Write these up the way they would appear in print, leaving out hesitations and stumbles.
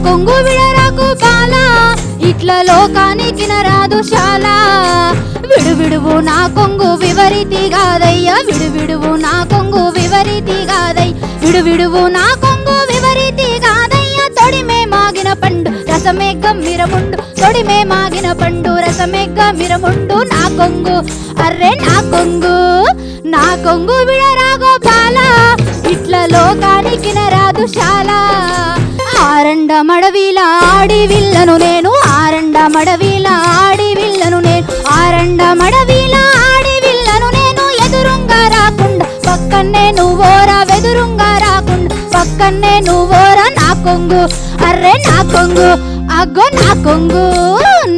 కొంగు విడరా గోపాల ఇట్లా లోకానికి నరాదు శాల విడువిడువు నా కొంగు వివరితి కాదయ్యా విడువిడువు నా కొంగు వివరితి కాదయ్య విడువిడువు నా కొంగు వివరితి కాదయ్యా తొడిమే మాగిన పండు రసమే గమ్మిరముండు తొడిమే మాగిన పండు రసమే గమ్మిరముండు నా కొంగు అర్రే నా కొంగు విడరా గోపాల ఇట్లా లోకానికి నరాదు శాల ఆరండ మడవిల ఆడి విల్లను నేను ఆరండ మడవిల ఆడి విల్లను నేను ఆరండ మడవిల ఆడి విల్లను నేను ఎదురుంగా రాకుండా పక్కనే నువ్వోరా వెదురుంగా రాకుండా పక్కనే నువ్వోరా నా కొంగు అర్రే నా కొంగు అగ్గో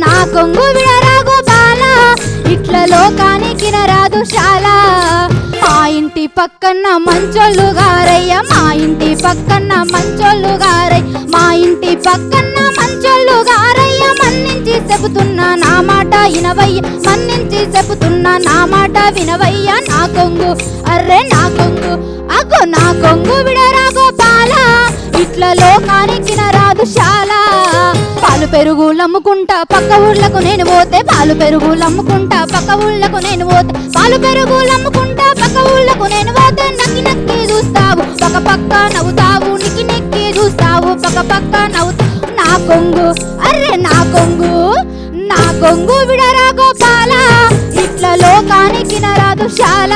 నా కొంగు విడరా గోపాల ఇట్లా లోకానికి నరాదు శాల మా ఇంటి పక్కన మంచోళ్ళు గారయ్య మా ఇంటి పక్కన మంచోళ్ళు గారయ్య మా ఇంటి పక్కన మంచోళ్ళు గారయ్య మన్నించి చెబుతున్నా నా మాట వినవయ్య మన్నించి చెబుతున్నా నా మాట వినవయ్య నా కొంగు అర్రే నా కొంగు అగో నా కొంగు విడరా గోపాల ఇట్లా లోకానికి నరాదు శాల పాలు పెరుగులు అమ్ముకుంటా పక్క ఊళ్ళకు నేను పోతే పాలు పెరుగులు అమ్ముకుంటా పక్క ఊళ్ళకు నేను పోతే పాలు పెరుగులు అమ్ముకుంటా పక్క ఊళ్ళకు నేను పోతే నక్కి నక్కి చూస్తావు పక్క పక్క నవ్వుతావు నిక్కి నెక్కి చూస్తావు పక్క పక్క నవ్వుతావు నా కొంగు అర్రే నా కొంగు విడరా గోపాల ఇట్లా లోకానికి నరాదు శాల